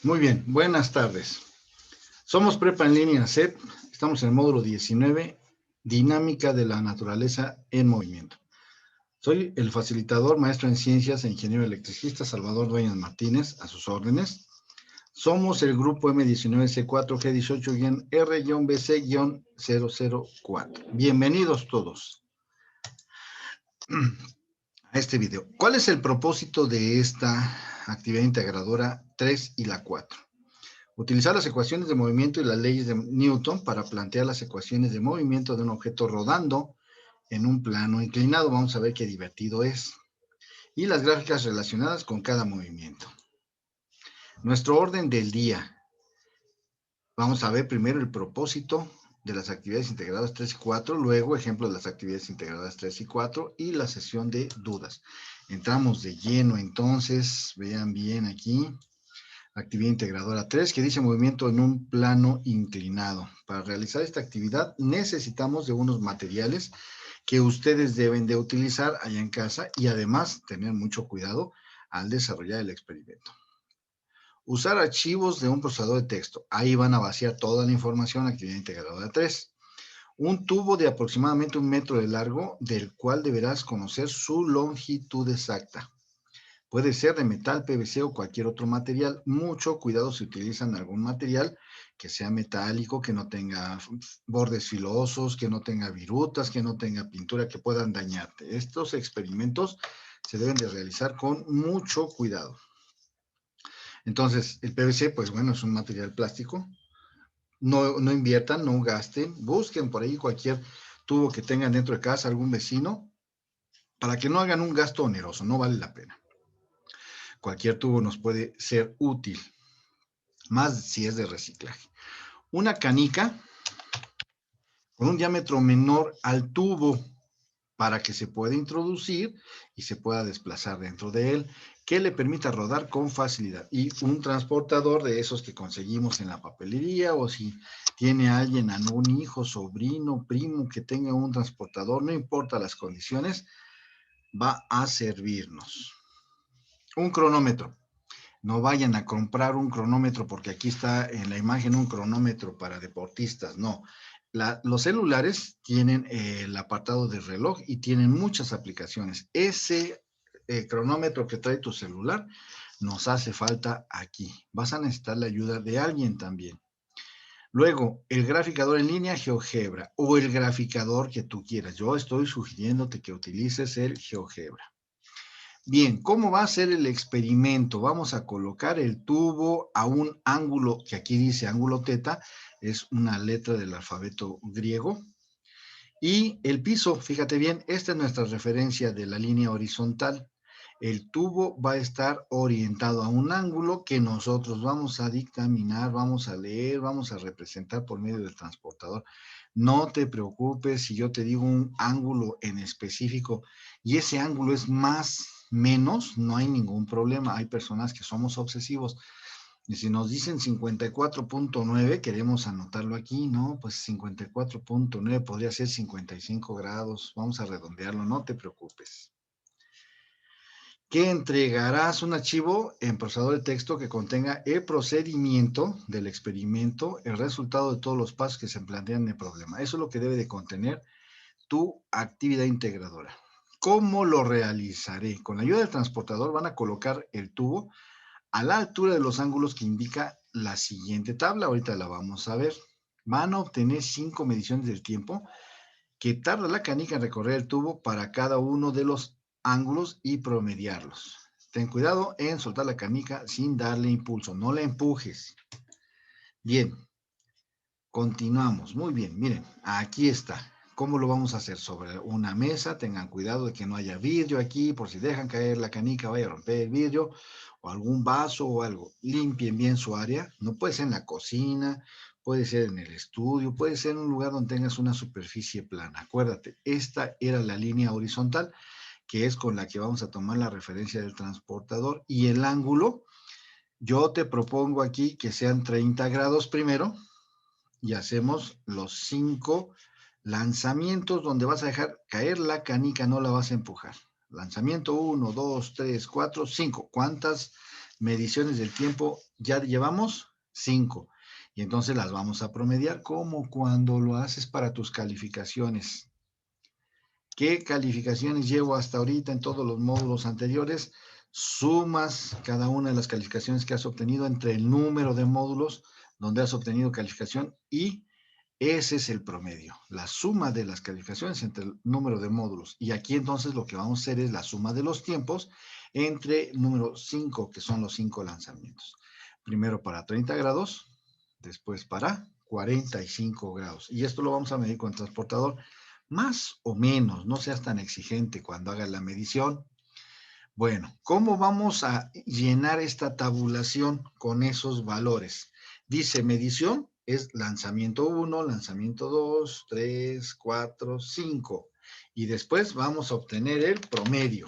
Muy bien, buenas tardes. Somos Prepa en línea CEP, estamos en el módulo 19, Dinámica de la Naturaleza en Movimiento. Soy el facilitador, maestro en ciencias e ingeniero electricista Salvador Dueñas Martínez, a sus órdenes. Somos el grupo M19C4G18-R-BC-004. Bienvenidos todos a este video. ¿Cuál es el propósito de esta actividad integradora 3 y la 4? Utilizar las ecuaciones de movimiento y las leyes de Newton para plantear las ecuaciones de movimiento de un objeto rodando en un plano inclinado. Vamos a ver qué divertido es. Y las gráficas relacionadas con cada movimiento. Nuestro orden del día. Vamos a ver primero el propósito de las actividades integradas 3 y 4, luego ejemplo de las actividades integradas 3 y 4 y la sesión de dudas. Entramos de lleno entonces, vean bien aquí. Actividad integradora 3, que dice movimiento en un plano inclinado. Para realizar esta actividad necesitamos de unos materiales que ustedes deben de utilizar allá en casa y además tener mucho cuidado al desarrollar el experimento. Usar archivos de un procesador de texto. Ahí van a vaciar toda la información, actividad integradora 3. Un tubo de aproximadamente 1 metro de largo, del cual deberás conocer su longitud exacta. Puede ser de metal, PVC o cualquier otro material. Mucho cuidado si utilizan algún material que sea metálico, que no tenga bordes filosos, que no tenga virutas, que no tenga pintura que puedan dañarte. Estos experimentos se deben de realizar con mucho cuidado. Entonces, el PVC, pues bueno, es un material plástico. No inviertan, no gasten. Busquen por ahí cualquier tubo que tengan dentro de casa, algún vecino, para que no hagan un gasto oneroso. No vale la pena. Cualquier tubo nos puede ser útil, más si es de reciclaje. Una canica con un diámetro menor al tubo para que se pueda introducir y se pueda desplazar dentro de él, que le permita rodar con facilidad. Y un transportador de esos que conseguimos en la papelería, o si tiene alguien, algún hijo, sobrino, primo que tenga un transportador, no importa las condiciones, va a servirnos. Un cronómetro. No vayan a comprar un cronómetro porque aquí está en la imagen un cronómetro para deportistas. No, los celulares tienen el apartado de reloj y tienen muchas aplicaciones. Ese cronómetro que trae tu celular nos hace falta aquí. Vas a necesitar la ayuda de alguien también. Luego, el graficador en línea GeoGebra o el graficador que tú quieras. Yo estoy sugiriéndote que utilices el GeoGebra. Bien, ¿cómo va a ser el experimento? Vamos a colocar el tubo a un ángulo, que aquí dice ángulo teta, es una letra del alfabeto griego. Y el piso, fíjate bien, esta es nuestra referencia de la línea horizontal. El tubo va a estar orientado a un ángulo que nosotros vamos a dictaminar, vamos a leer, vamos a representar por medio del transportador. No te preocupes si yo te digo un ángulo en específico y ese ángulo es más, menos, no hay ningún problema. Hay personas que somos obsesivos. Y si nos dicen 54.9, queremos anotarlo aquí, ¿no? Pues 54.9 podría ser 55 grados. Vamos a redondearlo, no te preocupes. Que entregarás un archivo en procesador de texto que contenga el procedimiento del experimento, el resultado de todos los pasos que se plantean en el problema. Eso es lo que debe de contener tu actividad integradora. ¿Cómo lo realizaré? Con la ayuda del transportador van a colocar el tubo a la altura de los ángulos que indica la siguiente tabla. Ahorita la vamos a ver. Van a obtener 5 mediciones del tiempo que tarda la canica en recorrer el tubo para cada uno de los ángulos y promediarlos. Ten cuidado en soltar la canica sin darle impulso. No la empujes. Bien. Continuamos. Muy bien. Miren, aquí está. ¿Cómo lo vamos a hacer? Sobre una mesa. Tengan cuidado de que no haya vidrio aquí, por si dejan caer la canica, vaya a romper el vidrio, o algún vaso o algo. Limpien bien su área. No puede ser en la cocina, puede ser en el estudio, puede ser en un lugar donde tengas una superficie plana. Acuérdate, esta era la línea horizontal, que es con la que vamos a tomar la referencia del transportador. Y el ángulo, yo te propongo aquí que sean 30 grados primero, y hacemos los 5 lanzamientos donde vas a dejar caer la canica, no la vas a empujar. Lanzamiento 1, 2, 3, 4, 5. ¿Cuántas mediciones del tiempo, ya llevamos 5. Y entonces las vamos a promediar como cuando lo haces para tus calificaciones. ¿Qué calificaciones llevo hasta ahorita en todos los módulos anteriores? Sumas cada una de las calificaciones que has obtenido entre el número de módulos donde has obtenido calificación y ese es el promedio, la suma de las calificaciones entre el número de módulos. Y aquí entonces lo que vamos a hacer es la suma de los tiempos entre número 5, que son los 5 lanzamientos. Primero para 30 grados, después para 45 grados. Y esto lo vamos a medir con el transportador. Más o menos, no seas tan exigente cuando hagas la medición. Bueno, ¿cómo vamos a llenar esta tabulación con esos valores? Dice medición es lanzamiento 1, lanzamiento 2, 3, 4, 5. Y después vamos a obtener el promedio.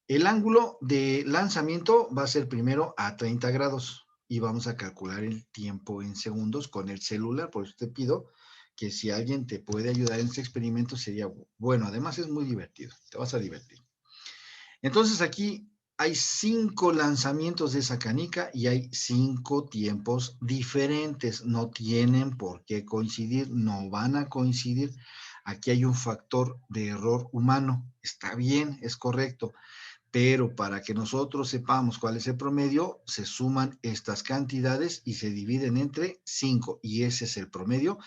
El ángulo de lanzamiento va a ser primero a 30 grados y vamos a calcular el tiempo en segundos con el celular. Por eso te pido que si alguien te puede ayudar en este experimento sería bueno. Además es muy divertido, te vas a divertir. Entonces aquí hay 5 lanzamientos de esa canica y hay 5 tiempos diferentes. No tienen por qué coincidir, no van a coincidir. Aquí hay un factor de error humano. Está bien, es correcto. Pero para que nosotros sepamos cuál es el promedio, se suman estas cantidades y se dividen entre 5. Y ese es el promedio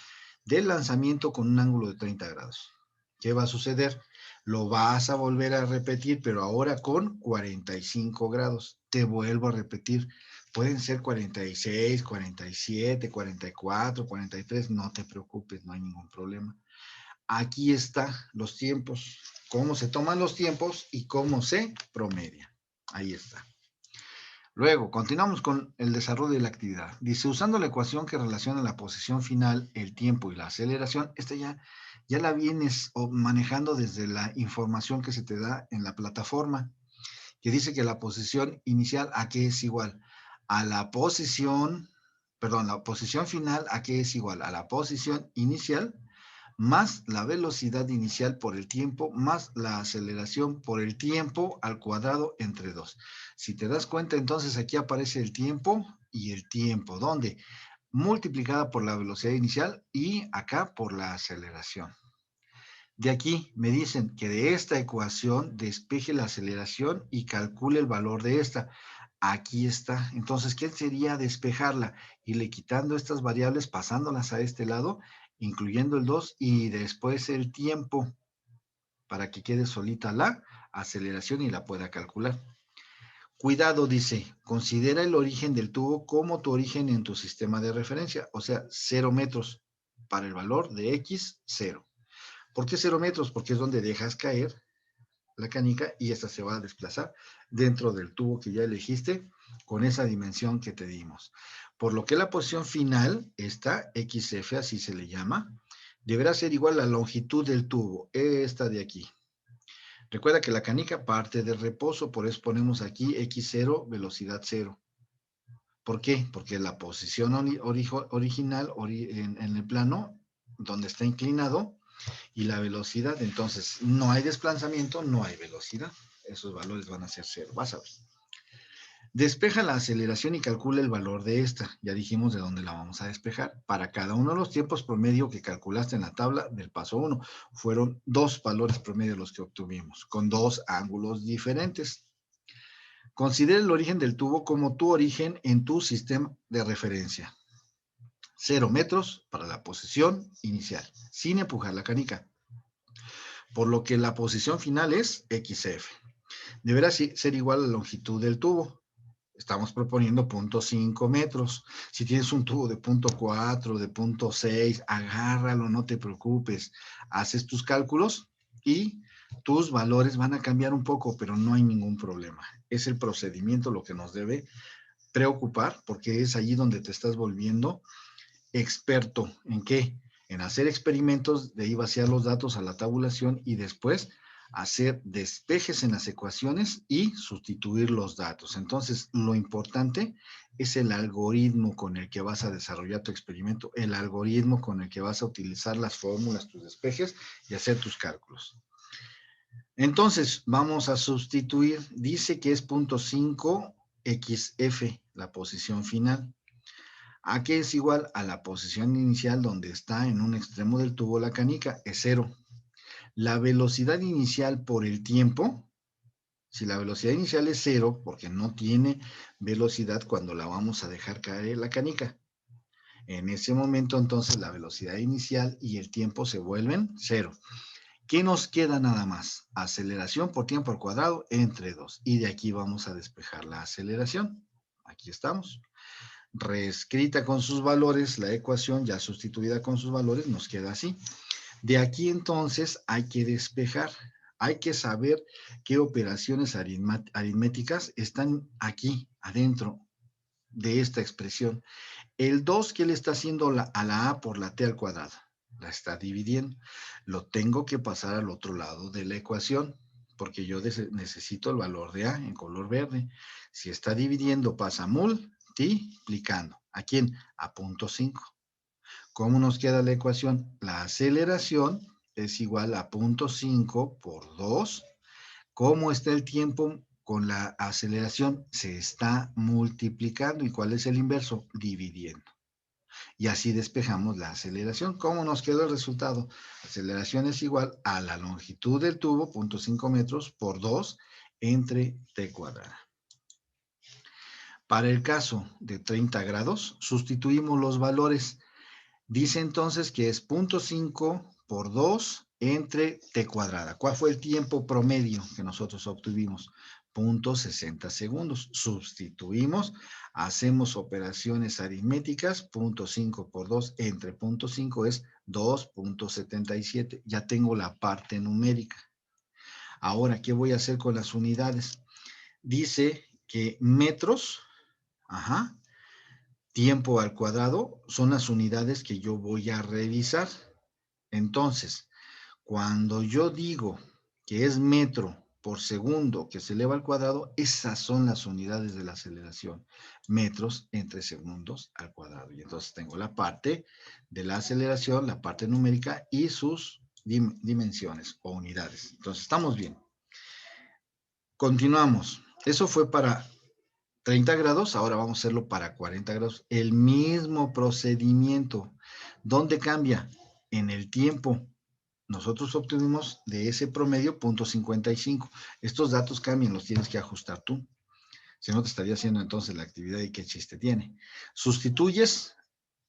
del lanzamiento con un ángulo de 30 grados. ¿Qué va a suceder? Lo vas a volver a repetir, pero ahora con 45 grados. Te vuelvo a repetir. Pueden ser 46, 47, 44, 43. No te preocupes, no hay ningún problema. Aquí están los tiempos, cómo se toman los tiempos y cómo se promedia. Ahí está. Luego, continuamos con el desarrollo de la actividad. Dice, usando la ecuación que relaciona la posición final, el tiempo y la aceleración, esta ya la vienes manejando desde la información que se te da en la plataforma, que dice que la posición inicial, ¿a qué es igual? A la posición, perdón, la posición final, ¿a qué es igual? A la posición inicial más la velocidad inicial por el tiempo, más la aceleración por el tiempo al cuadrado entre 2. Si te das cuenta, entonces aquí aparece el tiempo y el tiempo. ¿Dónde? Multiplicada por la velocidad inicial y acá por la aceleración. De aquí me dicen que de esta ecuación despeje la aceleración y calcule el valor de esta. Aquí está. Entonces, ¿qué sería despejarla? Irle quitando estas variables, pasándolas a este lado, incluyendo el 2 y después el tiempo para que quede solita la aceleración y la pueda calcular. Cuidado, dice, considera el origen del tubo como tu origen en tu sistema de referencia, o sea, 0 metros para el valor de X, 0. ¿Por qué 0 metros? Porque es donde dejas caer la canica y esta se va a desplazar dentro del tubo que ya elegiste con esa dimensión que te dimos. Por lo que la posición final, esta XF, así se le llama, deberá ser igual a la longitud del tubo, esta de aquí. Recuerda que la canica parte de reposo, por eso ponemos aquí X0, velocidad 0. ¿Por qué? Porque la posición original en el plano, donde está inclinado, y la velocidad, entonces no hay desplazamiento, no hay velocidad. Esos valores van a ser 0. Vas a ver. Despeja la aceleración y calcula el valor de esta. Ya dijimos de dónde la vamos a despejar. Para cada uno de los tiempos promedio que calculaste en la tabla del paso 1, fueron 2 valores promedio los que obtuvimos, con 2 ángulos diferentes. Considera el origen del tubo como tu origen en tu sistema de referencia. 0 metros para la posición inicial, sin empujar la canica. Por lo que la posición final es XF. Deberá ser igual a la longitud del tubo. Estamos proponiendo 0.5 metros. Si tienes un tubo de 0.4, de 0.6, agárralo, no te preocupes. Haces tus cálculos y tus valores van a cambiar un poco, pero no hay ningún problema. Es el procedimiento lo que nos debe preocupar, porque es allí donde te estás volviendo experto. ¿En qué? En hacer experimentos, de ahí vaciar los datos a la tabulación y después hacer despejes en las ecuaciones y sustituir los datos. Entonces, lo importante es el algoritmo con el que vas a desarrollar tu experimento, el algoritmo con el que vas a utilizar las fórmulas, tus despejes y hacer tus cálculos. Entonces, vamos a sustituir, dice que es 0.5 XF, la posición final. ¿A qué es igual? A la posición inicial donde está en un extremo del tubo la canica, es 0. La velocidad inicial por el tiempo, si la velocidad inicial es 0, porque no tiene velocidad cuando la vamos a dejar caer en la canica, en ese momento entonces la velocidad inicial y el tiempo se vuelven 0. ¿Qué nos queda nada más? Aceleración por tiempo al cuadrado entre 2. Y de aquí vamos a despejar la aceleración. Aquí estamos. Reescrita con sus valores, la ecuación ya sustituida con sus valores nos queda así. De aquí entonces hay que despejar. Hay que saber qué operaciones aritméticas están aquí, adentro de esta expresión. El 2, ¿qué le está haciendo a la A por la T al cuadrado? La está dividiendo. Lo tengo que pasar al otro lado de la ecuación, porque yo necesito el valor de A en color verde. Si está dividiendo, pasa multiplicando. ¿A quién? A punto 5. ¿Cómo nos queda la ecuación? La aceleración es igual a punto 5 por 2. ¿Cómo está el tiempo con la aceleración? Se está multiplicando. ¿Y cuál es el inverso? Dividiendo. Y así despejamos la aceleración. ¿Cómo nos quedó el resultado? Aceleración es igual a la longitud del tubo, 0.5 metros, por 2 entre t cuadrada. Para el caso de 30 grados, sustituimos los valores. Dice entonces que es 0.5 por 2 entre t cuadrada. ¿Cuál fue el tiempo promedio que nosotros obtuvimos? 0.60 segundos. Sustituimos, hacemos operaciones aritméticas, 0.5 por 2 entre 0.5 es 2.77. Ya tengo la parte numérica. Ahora, ¿qué voy a hacer con las unidades? Dice que metros, tiempo al cuadrado, son las unidades que yo voy a revisar. Entonces, cuando yo digo que es metro por segundo que se eleva al cuadrado, esas son las unidades de la aceleración. Metros entre segundos al cuadrado. Y entonces tengo la parte de la aceleración, la parte numérica y sus dimensiones o unidades. Entonces, estamos bien. Continuamos. Eso fue para 30 grados, ahora vamos a hacerlo para 40 grados. El mismo procedimiento. ¿Dónde cambia? En el tiempo. Nosotros obtuvimos de ese promedio 0.55. Estos datos cambian, los tienes que ajustar tú. Si no, te estaría haciendo entonces la actividad y qué chiste tiene. Sustituyes,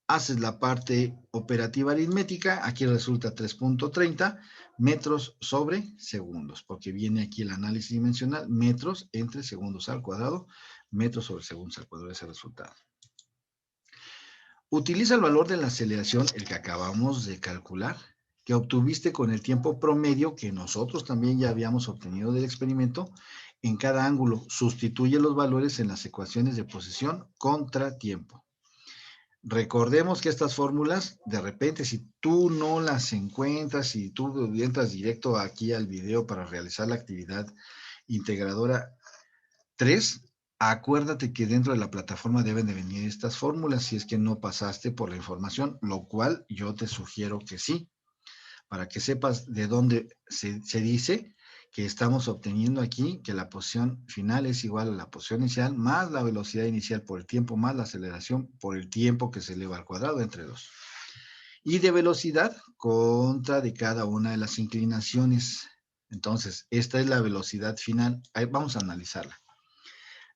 haces la parte operativa aritmética, aquí resulta 3.30 metros sobre segundos, porque viene aquí el análisis dimensional, metros entre segundos al cuadrado, metros sobre segundos al cuadrado, ese resultado. Utiliza el valor de la aceleración, el que acabamos de calcular, que obtuviste con el tiempo promedio que nosotros también ya habíamos obtenido del experimento, en cada ángulo. Sustituye los valores en las ecuaciones de posición contra tiempo. Recordemos que estas fórmulas, de repente, si tú no las encuentras, si tú entras directo aquí al video para realizar la actividad integradora 3, acuérdate que dentro de la plataforma deben de venir estas fórmulas si es que no pasaste por la información, lo cual yo te sugiero que sí, para que sepas de dónde se dice que estamos obteniendo aquí que la posición final es igual a la posición inicial más la velocidad inicial por el tiempo más la aceleración por el tiempo que se eleva al cuadrado entre 2. Y de velocidad contra de cada una de las inclinaciones. Entonces, esta es la velocidad final. Ahí vamos a analizarla.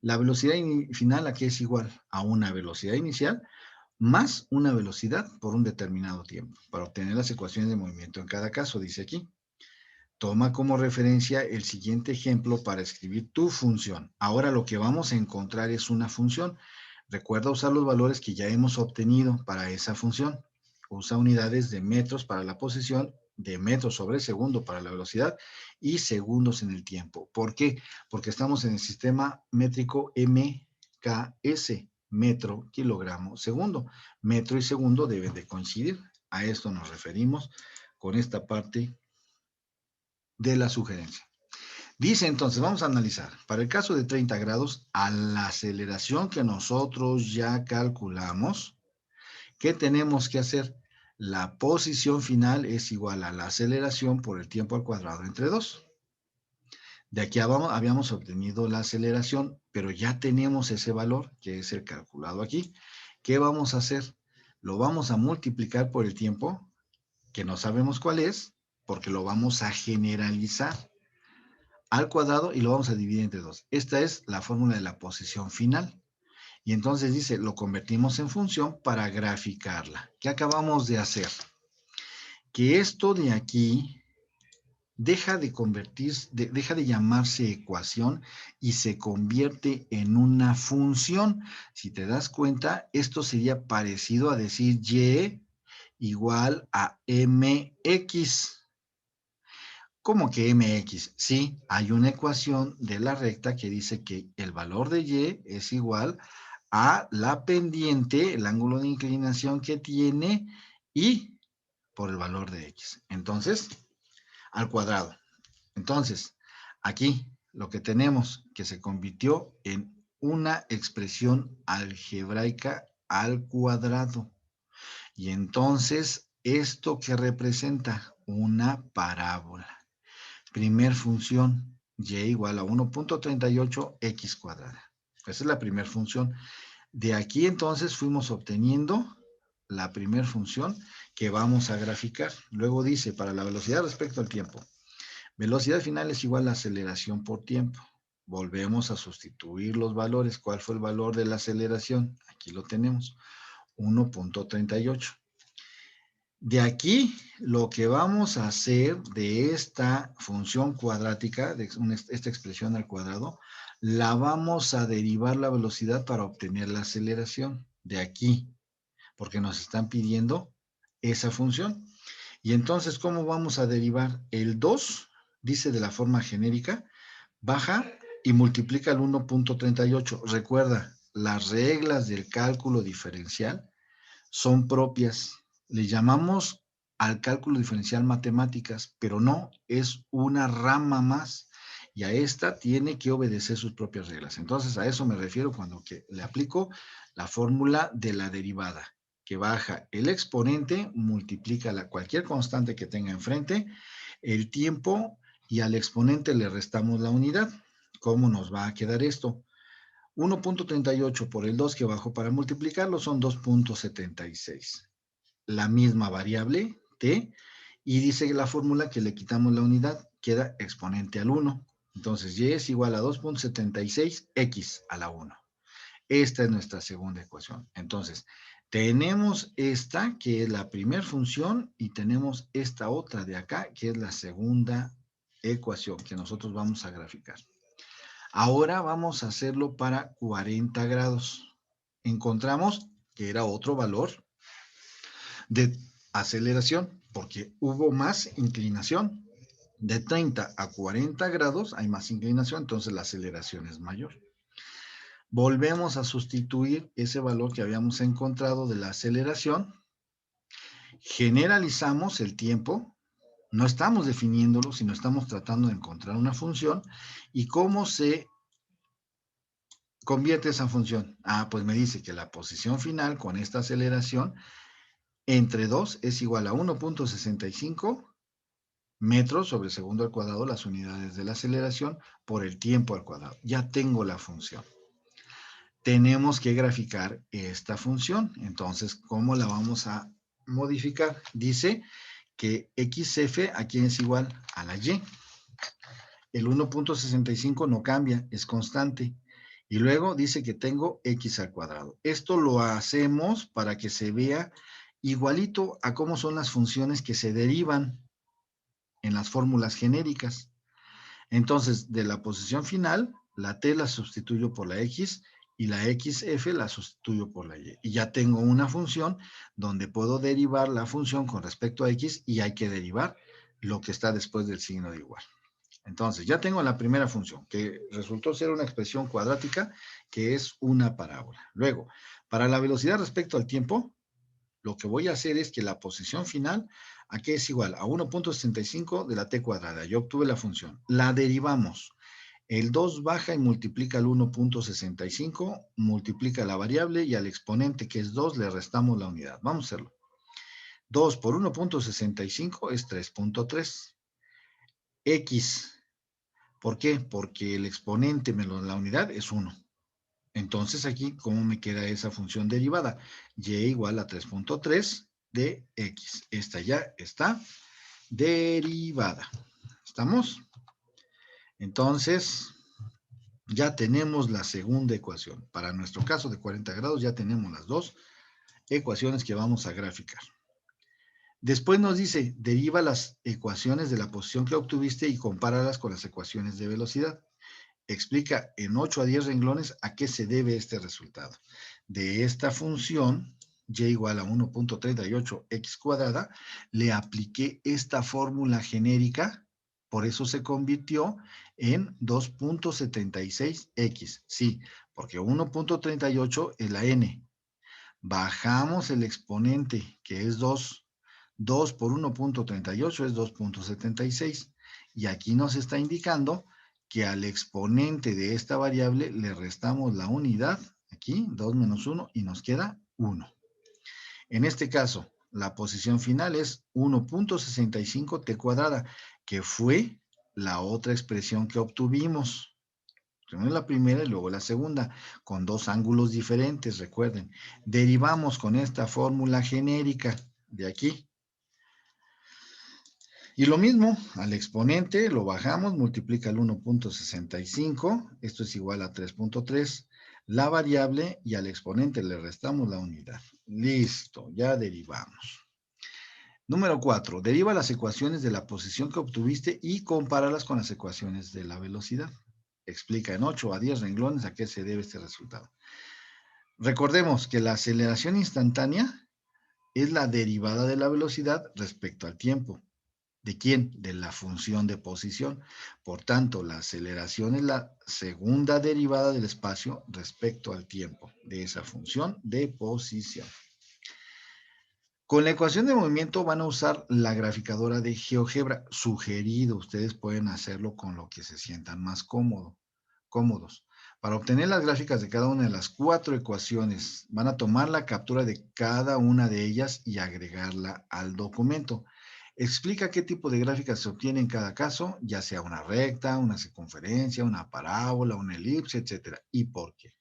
La velocidad final aquí es igual a una velocidad inicial más una velocidad por un determinado tiempo. Para obtener las ecuaciones de movimiento en cada caso, dice aquí. Toma como referencia el siguiente ejemplo para escribir tu función. Ahora lo que vamos a encontrar es una función. Recuerda usar los valores que ya hemos obtenido para esa función. Usa unidades de metros para la posición, de metros sobre segundo para la velocidad y segundos en el tiempo. ¿Por qué? Porque estamos en el sistema métrico MKS, metro, kilogramo, segundo. Metro y segundo deben de coincidir. A esto nos referimos con esta parte de la sugerencia. Dice entonces, vamos a analizar, para el caso de 30 grados, a la aceleración que nosotros ya calculamos, ¿qué tenemos que hacer? La posición final es igual a la aceleración por el tiempo al cuadrado entre 2. De aquí habíamos obtenido la aceleración, pero ya tenemos ese valor, que es el calculado aquí. ¿Qué vamos a hacer? Lo vamos a multiplicar por el tiempo, que no sabemos cuál es, porque lo vamos a generalizar al cuadrado y lo vamos a dividir entre 2. Esta es la fórmula de la posición final. Y entonces dice, lo convertimos en función para graficarla. ¿Qué acabamos de hacer? Que esto de aquí deja de llamarse ecuación y se convierte en una función. Si te das cuenta, esto sería parecido a decir y igual a mx. ¿Cómo que mx? Sí, hay una ecuación de la recta que dice que el valor de y es igual a la pendiente, el ángulo de inclinación que tiene, y por el valor de x. Entonces, al cuadrado. Entonces, aquí lo que tenemos que se convirtió en una expresión algebraica al cuadrado. Y entonces, ¿esto qué representa? Una parábola. Primer función, y igual a 1.38x cuadrada. Esa es la primera función. De aquí entonces fuimos obteniendo la primera función que vamos a graficar. Luego dice, para la velocidad respecto al tiempo, velocidad final es igual a aceleración por tiempo. Volvemos a sustituir los valores. ¿Cuál fue el valor de la aceleración? Aquí lo tenemos, 1.38. De aquí, lo que vamos a hacer de esta función cuadrática, de esta expresión al cuadrado, la vamos a derivar la velocidad para obtener la aceleración. De aquí, porque nos están pidiendo esa función. Y entonces, ¿cómo vamos a derivar? El 2, dice de la forma genérica, baja y multiplica el 1.38. Recuerda, las reglas del cálculo diferencial son propias. Le llamamos al cálculo diferencial matemáticas, pero no, es una rama más. Y a esta tiene que obedecer sus propias reglas. Entonces, a eso me refiero cuando le aplico la fórmula de la derivada, que baja el exponente, multiplica cualquier constante que tenga enfrente, el tiempo, y al exponente le restamos la unidad. ¿Cómo nos va a quedar esto? 1.38 por el 2 que bajo para multiplicarlo son 2.76. La misma variable, t, y dice la fórmula que le quitamos la unidad, queda exponente al 1. Entonces, y es igual a 2.76x a la 1. Esta es nuestra segunda ecuación. Entonces, tenemos esta, que es la primera función, y tenemos esta otra de acá, que es la segunda ecuación que nosotros vamos a graficar. Ahora vamos a hacerlo para 40 grados. Encontramos que era otro valor de aceleración, porque hubo más inclinación. De 30 a 40 grados hay más inclinación, entonces la aceleración es mayor. Volvemos a sustituir ese valor que habíamos encontrado de la aceleración. Generalizamos el tiempo. No estamos definiéndolo, sino estamos tratando de encontrar una función. ¿Y cómo se convierte esa función? Pues me dice que la posición final con esta aceleración entre 2 es igual a 1.65 metros sobre segundo al cuadrado, las unidades de la aceleración, por el tiempo al cuadrado. Ya tengo la función. Tenemos que graficar esta función. Entonces, ¿cómo la vamos a modificar? Dice que xf aquí es igual a la y. El 1.65 no cambia, es constante. Y luego dice que tengo x al cuadrado. Esto lo hacemos para que se vea igualito a cómo son las funciones que se derivan en las fórmulas genéricas. Entonces, de la posición final, la t la sustituyo por la x y la xf la sustituyo por la y. Y ya tengo una función donde puedo derivar la función con respecto a x y hay que derivar lo que está después del signo de igual. Entonces, ya tengo la primera función, que resultó ser una expresión cuadrática, que es una parábola. Luego, para la velocidad respecto al tiempo, lo que voy a hacer es que la posición final, aquí es igual a 1.65 de la t cuadrada. Yo obtuve la función. La derivamos. El 2 baja y multiplica el 1.65, multiplica la variable y al exponente, que es 2, le restamos la unidad. Vamos a hacerlo. 2 por 1.65 es 3.3. X ¿Por qué? Porque el exponente menos la unidad es 1. Entonces aquí, ¿cómo me queda esa función derivada? Y igual a 3.3 de x. Esta ya está derivada. ¿Estamos? Entonces, ya tenemos la segunda ecuación. Para nuestro caso de 40 grados ya tenemos las dos ecuaciones que vamos a graficar. Después nos dice, deriva las ecuaciones de la posición que obtuviste y compáralas con las ecuaciones de velocidad. Explica en 8 a 10 renglones a qué se debe este resultado. De esta función, y igual a 1.38x cuadrada, le apliqué esta fórmula genérica, por eso se convirtió en 2.76x. Sí, porque 1.38 es la n. Bajamos el exponente, que es 2. 2 por 1.38 es 2.76. Y aquí nos está indicando que al exponente de esta variable le restamos la unidad, aquí, 2 menos 1, y nos queda 1. En este caso, la posición final es 1.65t cuadrada, que fue la otra expresión que obtuvimos. Primero la primera y luego la segunda, con dos ángulos diferentes, recuerden. Derivamos con esta fórmula genérica de aquí. Y lo mismo, al exponente lo bajamos, multiplica el 1.65, esto es igual a 3.3, la variable y al exponente le restamos la unidad. Listo, ya derivamos. Número 4, deriva las ecuaciones de la posición que obtuviste y compáralas con las ecuaciones de la velocidad. Explica en 8 a 10 renglones a qué se debe este resultado. Recordemos que la aceleración instantánea es la derivada de la velocidad respecto al tiempo. ¿De quién? De la función de posición. Por tanto, la aceleración es la segunda derivada del espacio respecto al tiempo de esa función de posición. Con la ecuación de movimiento van a usar la graficadora de GeoGebra. Sugerido, ustedes pueden hacerlo con lo que se sientan más cómodos. Para obtener las gráficas de cada una de las 4 ecuaciones, van a tomar la captura de cada una de ellas y agregarla al documento. Explica qué tipo de gráficas se obtiene en cada caso, ya sea una recta, una circunferencia, una parábola, una elipse, etc. ¿Y por qué?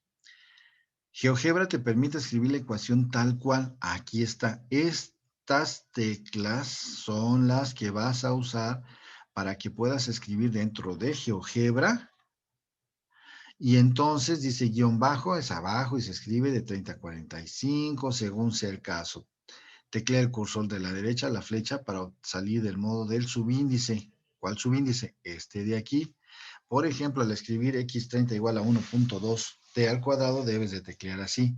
GeoGebra te permite escribir la ecuación tal cual. Aquí está. Estas teclas son las que vas a usar para que puedas escribir dentro de GeoGebra. Y entonces dice guión bajo, es abajo y se escribe de 30 a 45 según sea el caso. Teclea el cursor de la derecha, la flecha, para salir del modo del subíndice. ¿Cuál subíndice? Este de aquí. Por ejemplo, al escribir x30 igual a 1.2t al cuadrado, debes de teclear así.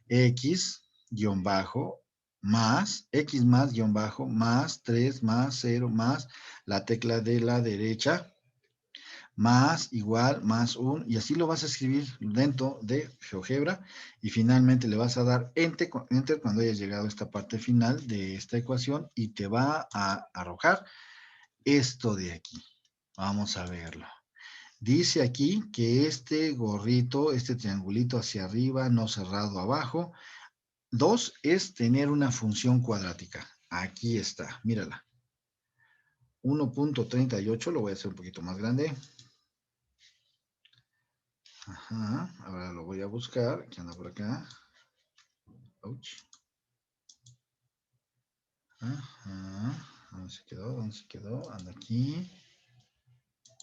X, guión bajo, más, x más, guión bajo, más 3, más 0, más la tecla de la derecha, más, igual, más 1, y así lo vas a escribir dentro de GeoGebra, y finalmente le vas a dar Enter cuando hayas llegado a esta parte final de esta ecuación, y te va a arrojar esto de aquí. Vamos a verlo. Dice aquí que este gorrito, este triangulito hacia arriba, no cerrado abajo, 2 es tener una función cuadrática. Aquí está, mírala. 1.38, lo voy a hacer un poquito más grande. Ajá, ahora lo voy a buscar, que anda por acá. Ouch. Ajá, ¿dónde se quedó? ¿Dónde se quedó? Anda aquí.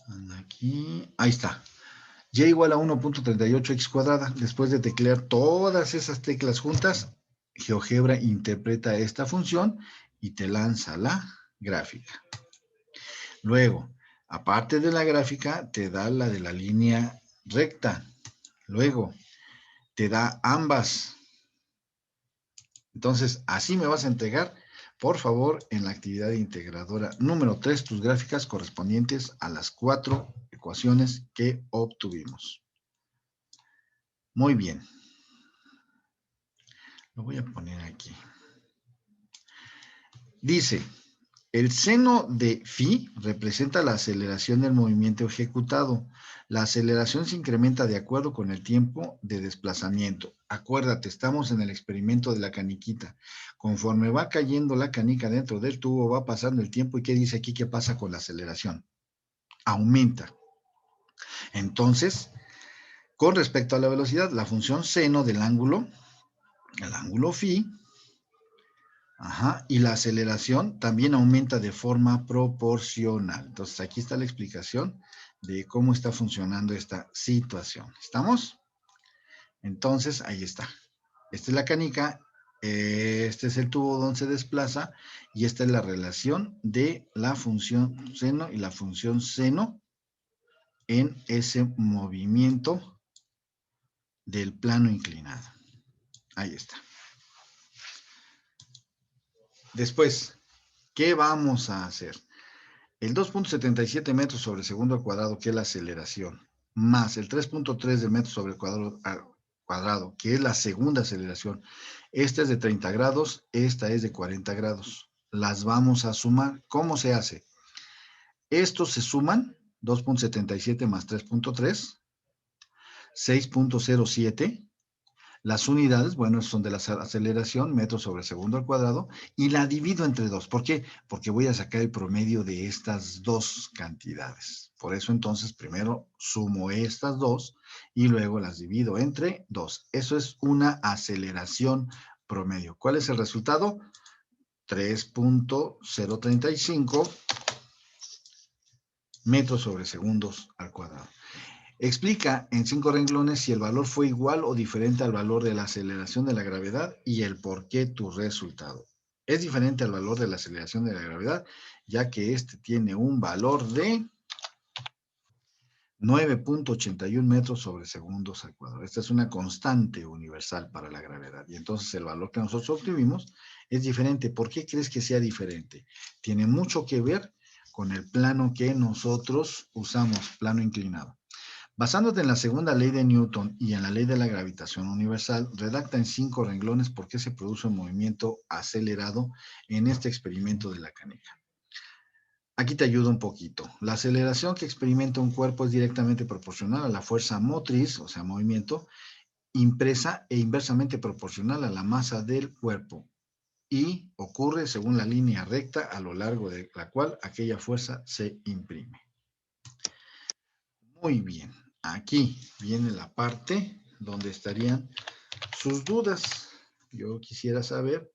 Anda aquí. Ahí está. Y igual a 1.38x cuadrada. Después de teclear todas esas teclas juntas, GeoGebra interpreta esta función y te lanza la gráfica. Luego, aparte de la gráfica, te da la de la línea recta. Luego, te da ambas. Entonces, así me vas a entregar, por favor, en la actividad integradora número 3, tus gráficas correspondientes a las 4 ecuaciones que obtuvimos. Muy bien. Lo voy a poner aquí. Dice, el seno de phi representa la aceleración del movimiento ejecutado. La aceleración se incrementa de acuerdo con el tiempo de desplazamiento. Acuérdate, estamos en el experimento de la caniquita. Conforme va cayendo la canica dentro del tubo, va pasando el tiempo. ¿Y qué dice aquí? ¿Qué pasa con la aceleración? Aumenta. Entonces, con respecto a la velocidad, la función seno del ángulo, el ángulo phi, y la aceleración también aumenta de forma proporcional. Entonces, aquí está la explicación de cómo está funcionando esta situación. ¿Estamos? Entonces, ahí está. Esta es la canica, este es el tubo donde se desplaza y esta es la relación de la función seno y la función seno en ese movimiento del plano inclinado. Ahí está. Después, ¿qué vamos a hacer? El 2.77 metros sobre segundo al cuadrado, que es la aceleración, más el 3.3 de metros sobre el cuadrado, que es la segunda aceleración. Esta es de 30 grados, esta es de 40 grados. Las vamos a sumar. ¿Cómo se hace? Estos se suman, 2.77 más 3.3, 6.07. Las unidades, bueno, son de la aceleración, metros sobre segundo al cuadrado, y la divido entre 2. ¿Por qué? Porque voy a sacar el promedio de estas dos cantidades. Por eso, entonces, primero sumo estas dos y luego las divido entre 2. Eso es una aceleración promedio. ¿Cuál es el resultado? 3.035 metros sobre segundos al cuadrado. Explica en 5 renglones si el valor fue igual o diferente al valor de la aceleración de la gravedad y el por qué tu resultado. Es diferente al valor de la aceleración de la gravedad, ya que este tiene un valor de 9.81 metros sobre segundos al cuadrado. Esta es una constante universal para la gravedad. Y entonces el valor que nosotros obtuvimos es diferente. ¿Por qué crees que sea diferente? Tiene mucho que ver con el plano que nosotros usamos, plano inclinado. Basándote en la segunda ley de Newton y en la ley de la gravitación universal, redacta en 5 renglones por qué se produce un movimiento acelerado en este experimento de la canica. Aquí te ayudo un poquito. La aceleración que experimenta un cuerpo es directamente proporcional a la fuerza motriz, o sea, movimiento, impresa e inversamente proporcional a la masa del cuerpo y ocurre según la línea recta a lo largo de la cual aquella fuerza se imprime. Muy bien, aquí viene la parte donde estarían sus dudas. Yo quisiera saber,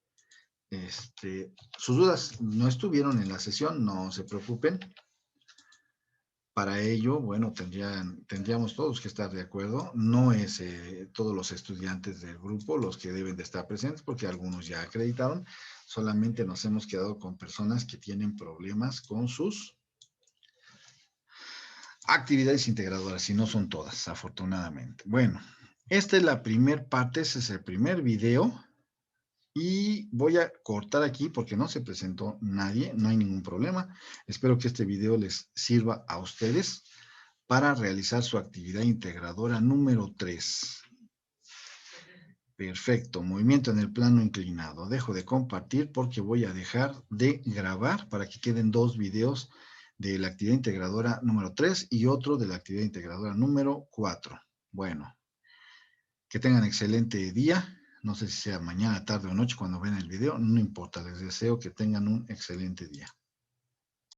sus dudas no estuvieron en la sesión, no se preocupen. Para ello, bueno, tendríamos todos que estar de acuerdo. No es todos los estudiantes del grupo los que deben de estar presentes, porque algunos ya acreditaron. Solamente nos hemos quedado con personas que tienen problemas con sus actividades integradoras, y no son todas, afortunadamente. Bueno, esta es la primera parte, ese es el primer video. Y voy a cortar aquí porque no se presentó nadie, no hay ningún problema. Espero que este video les sirva a ustedes para realizar su actividad integradora número 3. Perfecto, movimiento en el plano inclinado. Dejo de compartir porque voy a dejar de grabar para que queden 2 videos de la actividad integradora número 3 y otro de la actividad integradora número 4. Bueno, que tengan excelente día. No sé si sea mañana, tarde o noche cuando ven el video, no importa, les deseo que tengan un excelente día.